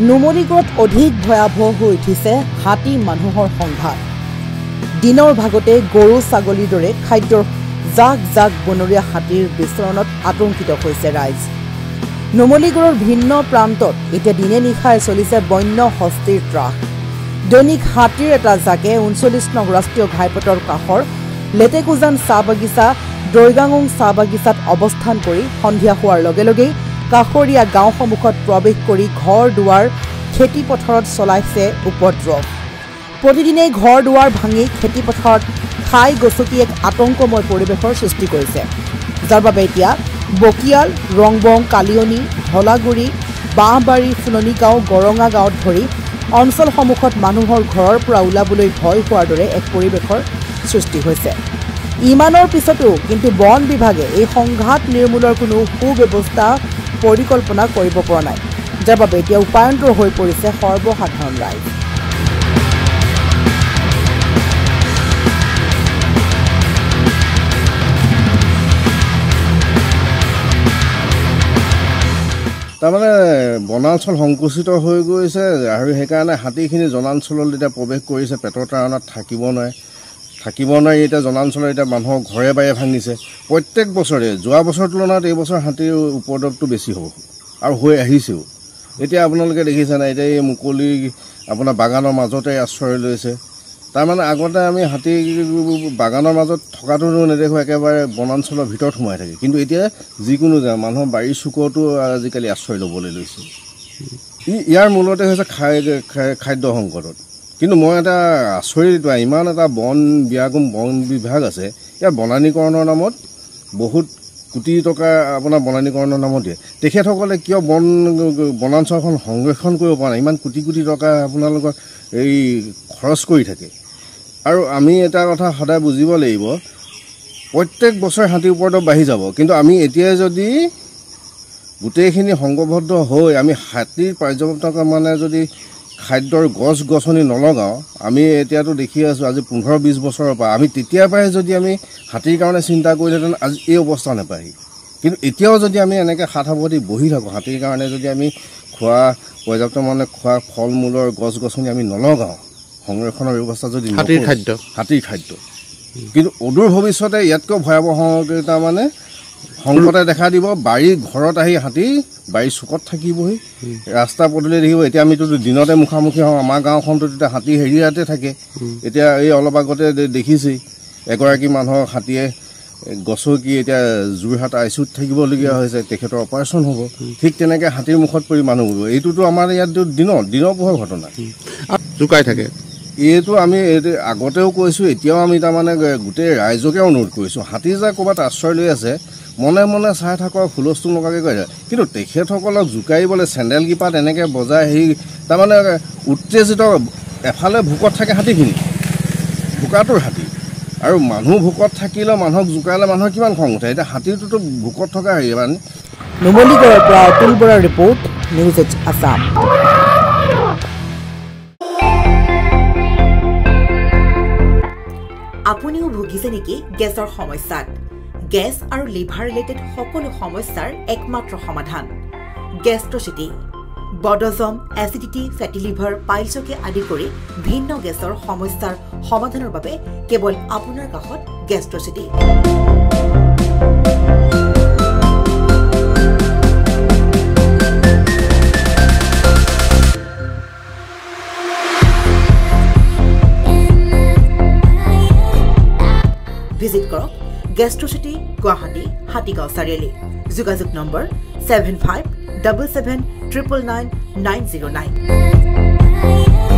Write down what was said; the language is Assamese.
নুমলীগড়ত অধিক ভয়াবহ হৈ উঠিছে হাতী মানুহৰ সংঘাত দিনৰ ভাগতে গৰু ছাগলীৰ দৰে খাদ্যৰ জাক জাক বনৰীয়া হাতীৰ বিচৰণত আতংকিত হৈছে ৰাইজ নুমলীগড়ৰ ভিন্ন প্ৰান্তত এতিয়া দিনে নিশাই চলিছে বন্য হস্তীৰ ত্ৰাস দৈনিক হাতীৰ এটা জাকে ৩৯ নং ৰাষ্ট্ৰীয় ঘাইপথৰ কাষৰ লেটেকুজান চাহ বাগিচা দৈগাঙং চাহ বাগিচাত অৱস্থান কৰি সন্ধিয়া হোৱাৰ লগে লগেই কাষৰীয়া গাঁওসমূহত প্ৰৱেশ কৰি ঘৰ দুৱাৰ খেতি পথাৰত চলাইছে উপদ্ৰৱ প্ৰতিদিনে ঘৰ দুৱাৰ ভাঙি খেতি পথাৰত খাই গছকি এক আতংকময় পৰিৱেশৰ সৃষ্টি কৰিছে যাৰ বাবে এতিয়া বকিয়াল ৰংবং কালিয়নি ধলাগুৰি বাঁহবাৰী ফুলনি গাঁও গৰঙা গাঁৱত ধৰি অঞ্চলসমূহত মানুহৰ ঘৰৰ পৰা ওলাবলৈ ভয় হোৱাৰ দৰে এক পৰিৱেশৰ সৃষ্টি হৈছে ইমানৰ পিছতো কিন্তু বন বিভাগে এই সংঘাত নিৰ্মূলৰ কোনো সুব্যৱস্থা পৰিকল্পনা কৰিব পৰা নাই যাৰ বাবে এতিয়া উপায়ন্তৰ হৈ পৰিছে সৰ্বসাধাৰণ ৰাইজ তাৰমানে বনাঞ্চল সংকুচিত হৈ গৈছে আৰু সেইকাৰণে হাতীখিনি জনাঞ্চললৈ এতিয়া প্ৰৱেশ কৰিছে পেটৰ তাৰণত থাকিব নোৱাৰি এতিয়া জনাঞ্চলৰ এতিয়া মানুহৰ ঘৰে বাৰে ভাঙিছে প্ৰত্যেক বছৰে যোৱা বছৰৰ তুলনাত এই বছৰ হাতীৰ উপদ্ৰৱটো বেছি হ'ব আৰু হৈ আহিছেও এতিয়া আপোনালোকে দেখিছে নাই এতিয়া এই মুকলি আপোনাৰ বাগানৰ মাজতে আশ্ৰয় লৈছে তাৰমানে আগতে আমি হাতী বাগানৰ মাজত থকাটো নেদেখোঁ একেবাৰে বনাঞ্চলৰ ভিতৰত সোমাই থাকে কিন্তু এতিয়া যিকোনো মানুহৰ বাৰীৰ চুকতো আজিকালি আশ্ৰয় ল'বলৈ লৈছে ইয়াৰ মূলতে হৈছে খাদ্য সংকটত কিন্তু মই এটা আচৰিত ইমান এটা বন বিভাগ আছে ইয়াৰ বনানীকৰণৰ নামত বহুত কোটি টকা আপোনাৰ বনানীকৰণৰ নামত দিয়ে তেখেতসকলে কিয় বনাঞ্চলখন সংৰক্ষণ কৰিব পৰা নাই ইমান কোটি কোটি টকা আপোনালোকৰ এই খৰচ কৰি থাকে আৰু আমি এটা কথা সদায় বুজিব লাগিব প্ৰত্যেক বছৰে হাতীৰ উপদ্ৰৱ বাঢ়ি যাব কিন্তু আমি এতিয়া যদি গোটেইখিনি সংঘবদ্ধ হৈ আমি হাতীৰ পৰ্যাপ্ত মানে যদি খাদ্যৰ গছ গছনি নলগাওঁ আমি এতিয়াতো দেখি আছোঁ আজি ১৫-২০ বছৰৰ পৰা আমি তেতিয়াৰ পৰাই যদি আমি হাতীৰ কাৰণে চিন্তা কৰিলেহেঁতেন আজি এই অৱস্থা নাপায়হি কিন্তু এতিয়াও যদি আমি এনেকৈ হাত সাৱটি বহি থাকোঁ হাতীৰ কাৰণে যদি আমি খোৱা পৰ্যাপ্ত মানে খোৱা ফল মূলৰ গছ গছনি আমি নলগাওঁ সংৰক্ষণৰ ব্যৱস্থা যদি হাতীৰ খাদ্য কিন্তু অদূৰ ভৱিষ্যতে ইয়াতকৈ ভয়াৱহ মানে সংকটে দেখা দিব বাৰীৰ ঘৰত আহি হাতী বাৰীৰ চুকত থাকিবহি ৰাস্তা পদূলি দেখিব এতিয়া আমিতো দিনতে মুখামুখি হওঁ আমাৰ গাঁওখনতো তেতিয়া হাতী হেৰিয়াতে থাকে এতিয়া এই অলপ আগতে দেখিছেই এগৰাকী মানুহক হাতীয়ে গছকি এতিয়া যোৰহাট আইচুত থাকিবলগীয়া হৈছে তেখেতৰ অপাৰেশ্যন হ'ব ঠিক তেনেকৈ হাতীৰ মুখত পৰি মানুহ হ'ব এইটোতো আমাৰ ইয়াত দিনৰ পোহৰ ঘটনা জোকাই থাকে এইটো আমি আগতেও কৈছোঁ এতিয়াও আমি তাৰমানে গোটেই ৰাইজকে অনুৰোধ কৰিছোঁ হাতী যে ক'ৰবাত আশ্ৰয় লৈ আছে মনে মনে চাই থাকক হুলস্থুল নকৰাকৈ কৈ থাকে কিন্তু তেখেতসকলক জোকাৰিবলৈ চেণ্ডেল কিপাত এনেকৈ বজাই হেৰি তাৰমানে উত্তেজিত এফালে ভোকত থাকে হাতীখিনি ভোকাটোৰ হাতী আৰু মানুহ ভোকত থাকিলে মানুহক জোকাইলে মানুহৰ কিমান খং উঠে এতিয়া হাতীটোতো ভোকত থকা হেৰি মানে নুমলীগড়ৰ পৰা অতুল বৰাৰ ৰিপৰ্ট নিউজ এইচ আছাম আপুনিও ভুগিছে নেকি গেছৰ সমস্যাত গেছ আৰু লিভাৰ ৰিলেটেড সকলো সমস্যাৰ একমাত্ৰ সমাধান গেষ্ট্ৰচিটি বডজম এচিডিটি ফেটি লিভাৰ পাইলছকে আদি কৰি ভিন্ন গেছৰ সমস্যাৰ সমাধানৰ বাবে কেৱল আপোনাৰ কাষত গেষ্ট্ৰচিটি ভিজিট কৰক গেষ্ট্ৰচিটি গুৱাহাটী হাতীগাঁও চাৰিআলি যোগাযোগ নম্বৰ 7577999909